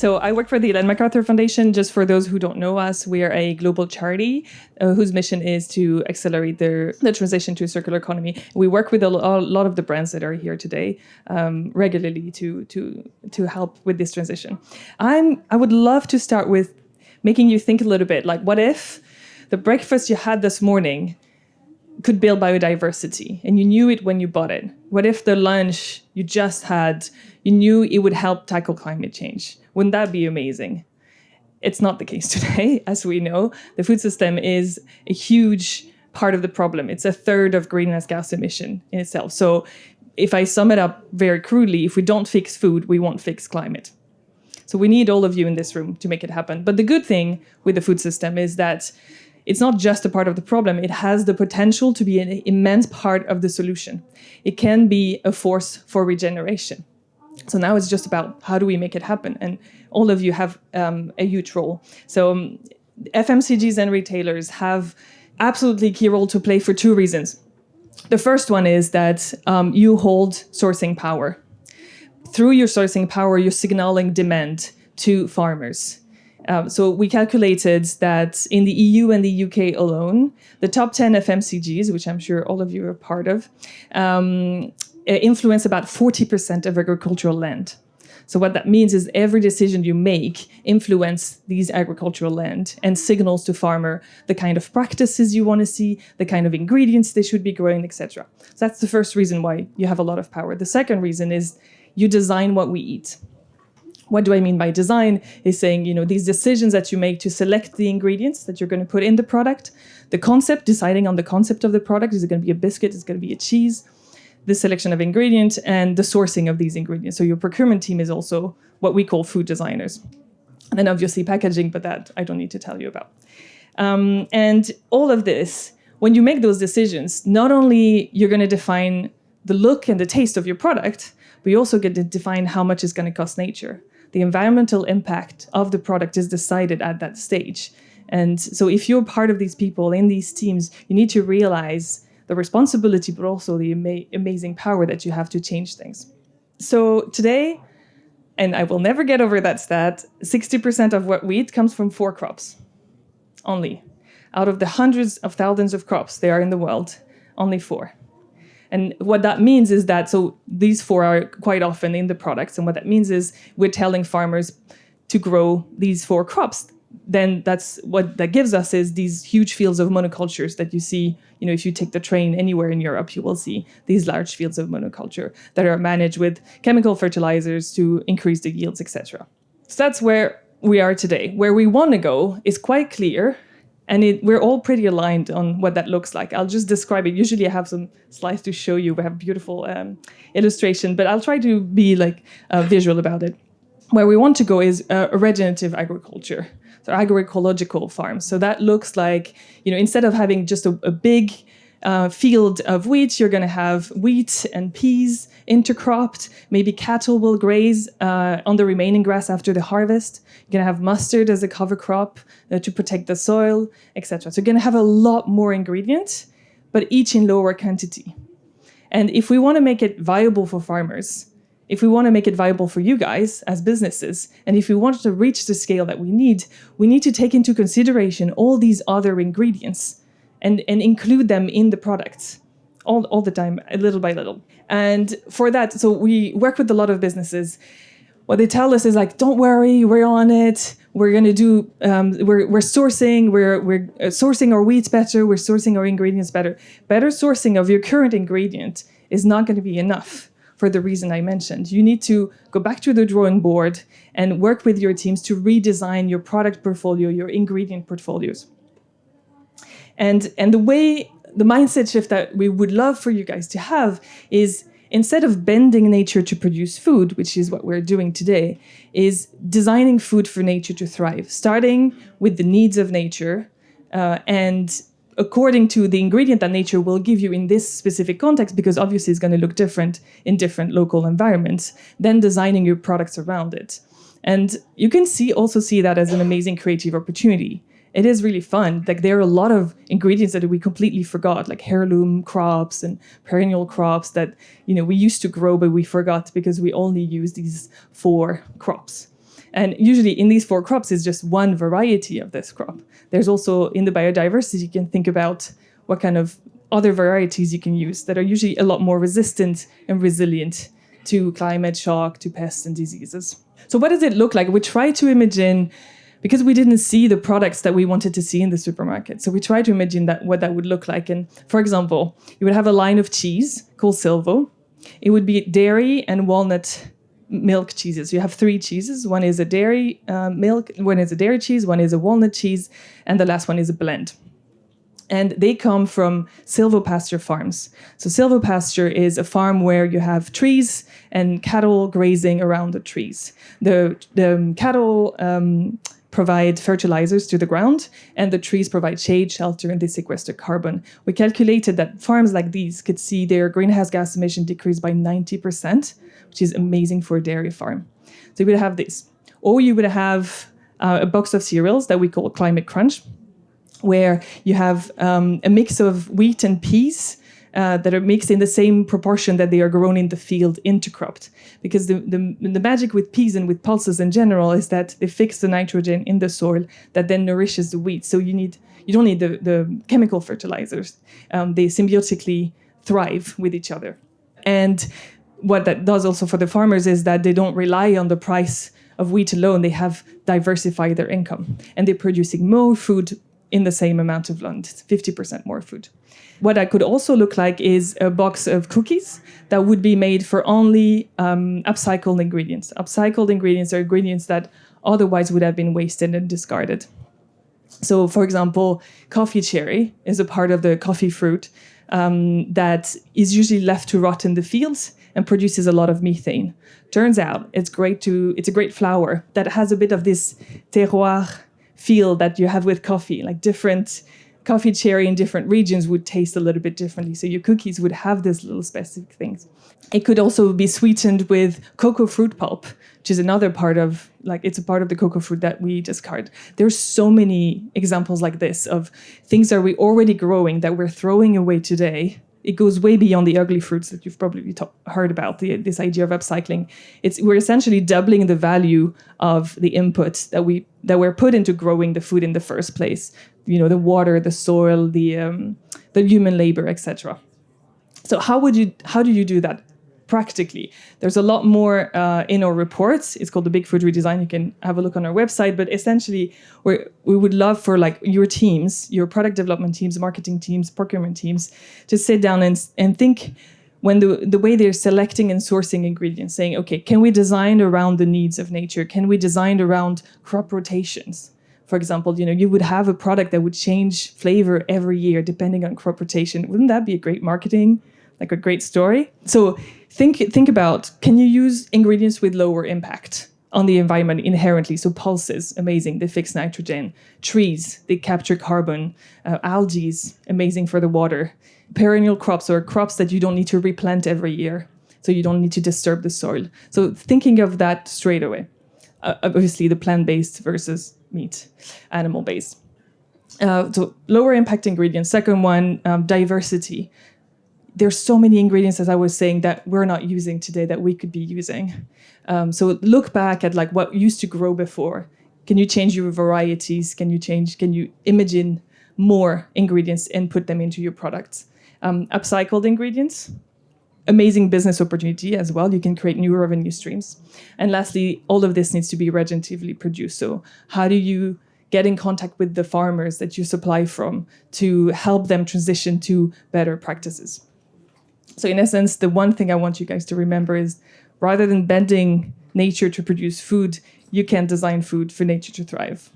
So I work for the Ellen MacArthur Foundation. Just for those who don't know us, we are a global charity whose mission is to accelerate the transition to a circular economy. We work with a lot of the brands that are here today regularly to help with this transition. I would love to start with making you think a little bit, like, what if the breakfast you had this morning could build biodiversity and you knew it when you bought it? What if the lunch you just had, you knew it would help tackle climate change? Wouldn't that be amazing? It's not the case today. As we know, the food system is a huge part of the problem. It's a third of greenhouse gas emission in itself. So if I sum it up very crudely, if we don't fix food, we won't fix climate. So we need all of you in this room to make it happen. But the good thing with the food system is that it's not just a part of the problem. It has the potential to be an immense part of the solution. It can be a force for regeneration. So now it's just about how do we make it happen? And all of you have a huge role. So FMCGs and retailers have absolutely key role to play for two reasons. The first one is that you hold sourcing power. Through your sourcing power, you're signaling demand to farmers. So we calculated that in the EU and the UK alone, the top 10 FMCGs, which I'm sure all of you are part of, influence about 40% of agricultural land. So what that means is every decision you make influence these agricultural land and signals to farmer the kind of practices you want to see, the kind of ingredients they should be growing, etc. So that's the first reason why you have a lot of power. The second reason is you design what we eat. What do I mean by design? Is saying, these decisions that you make to select the ingredients that you're going to put in the product, the concept, deciding on the concept of the product. Is it going to be a biscuit? Is it going to be a cheese? The selection of ingredients and the sourcing of these ingredients. So your procurement team is also what we call food designers. And then obviously packaging, but that I don't need to tell you about. And all of this, when you make those decisions, not only you're going to define the look and the taste of your product, but you also get to define how much it's going to cost nature. The environmental impact of the product is decided at that stage. And so if you're part of these people in these teams, you need to realize the responsibility, but also the amazing power that you have to change things. So today, and I will never get over that stat, 60% of what we eat comes from 4 crops only. Out of the hundreds of thousands of crops there are in the world, only 4. And what that means is that, so these 4 are quite often in the products. And what that means is we're telling farmers to grow these 4 crops. Then that's what that gives us is these huge fields of monocultures that you see, if you take the train anywhere in Europe, you will see these large fields of monoculture that are managed with chemical fertilizers to increase the yields, etc. So that's where we are today. Where we want to go is quite clear. And we're all pretty aligned on what that looks like. I'll just describe it. Usually I have some slides to show you. We have beautiful illustration, but I'll try to be visual about it. Where we want to go is regenerative agriculture, so agroecological farms. So that looks like, instead of having just a big field of wheat, you're going to have wheat and peas intercropped. Maybe cattle will graze on the remaining grass after the harvest. You're going to have mustard as a cover crop to protect the soil, etc. So you're going to have a lot more ingredients, but each in lower quantity. And if we want to make it viable for farmers, if we want to make it viable for you guys as businesses, and if we want to reach the scale that we need to take into consideration all these other ingredients and include them in the products all the time, little by little. And for that, so we work with a lot of businesses. What they tell us is don't worry, we're on it. We're going to do, we're sourcing our wheat better. We're sourcing our ingredients better. Better sourcing of your current ingredient is not going to be enough for the reason I mentioned. You need to go back to the drawing board and work with your teams to redesign your product portfolio, your ingredient portfolios. And the mindset shift that we would love for you guys to have is, instead of bending nature to produce food, which is what we're doing today, is designing food for nature to thrive, starting with the needs of nature and according to the ingredient that nature will give you in this specific context, because obviously it's going to look different in different local environments, then designing your products around it. And you can also see that as an amazing creative opportunity. It is really fun. There are a lot of ingredients that we completely forgot, like heirloom crops and perennial crops that, we used to grow, but we forgot because we only use these 4 crops. And usually in these 4 crops is just one variety of this crop. There's also, in the biodiversity, you can think about what kind of other varieties you can use that are usually a lot more resistant and resilient to climate shock, to pests and diseases. So what does it look like? We try to imagine, because we didn't see the products that we wanted to see in the supermarket. So we try to imagine what that would look like. And for example, you would have a line of cheese called Silvo. It would be dairy and walnut milk cheeses. You have 3 cheeses. One is a dairy milk, one is a dairy cheese, one is a walnut cheese, and the last one is a blend. And they come from silvopasture farms. So silvopasture is a farm where you have trees and cattle grazing around the trees. The cattle provide fertilizers to the ground, and the trees provide shade, shelter, and they sequester carbon. We calculated that farms like these could see their greenhouse gas emission decrease by 90%, which is amazing for a dairy farm. So you would have this. Or you would have a box of cereals that we call Climate Crunch, where you have a mix of wheat and peas that are mixed in the same proportion that they are grown in the field intercropped. Because the magic with peas and with pulses in general is that they fix the nitrogen in the soil that then nourishes the wheat. So you don't need the chemical fertilizers. They symbiotically thrive with each other. And what that does also for the farmers is that they don't rely on the price of wheat alone. They have diversified their income, and they're producing more food in the same amount of land, 50% more food. What that could also look like is a box of cookies that would be made for only upcycled ingredients. Upcycled ingredients are ingredients that otherwise would have been wasted and discarded. So, for example, coffee cherry is a part of the coffee fruit that is usually left to rot in the fields and produces a lot of methane. Turns out it's a great flower that has a bit of this terroir feel that you have with coffee, like different coffee cherry in different regions would taste a little bit differently. So your cookies would have these little specific things. It could also be sweetened with cocoa fruit pulp, which is another part of, it's a part of the cocoa fruit that we discard. There's so many examples like this of things that we're already growing that we're throwing away today. It goes way beyond the ugly fruits that you've probably heard about, this idea of upcycling. We're essentially doubling the value of the input that were put into growing the food in the first place. You know, the water, the soil, the human labor, etc. So how do you do that practically? There's a lot more in our reports. It's called the Big Food Redesign. You can have a look on our website. But essentially, we would love for your teams, your product development teams, marketing teams, procurement teams, to sit down and think when the way they're selecting and sourcing ingredients, saying, okay, can we design around the needs of nature? Can we design around crop rotations? For example, you would have a product that would change flavor every year depending on crop rotation. Wouldn't that be a great marketing, like a great story? So think about, can you use ingredients with lower impact on the environment inherently? So pulses, amazing, they fix nitrogen. Trees, they capture carbon. Algae, amazing for the water. Perennial crops, or crops that you don't need to replant every year, so you don't need to disturb the soil. So thinking of that straight away. Obviously, the plant-based versus meat, animal-based. So lower impact ingredients. Second one, diversity. There's so many ingredients, as I was saying, that we're not using today that we could be using. So look back at what used to grow before. Can you change your varieties? Can you imagine more ingredients and put them into your products? Upcycled ingredients, amazing business opportunity as well. You can create new revenue streams. And lastly, all of this needs to be regeneratively produced. So how do you get in contact with the farmers that you supply from to help them transition to better practices? So in essence, the one thing I want you guys to remember is, rather than bending nature to produce food, you can design food for nature to thrive.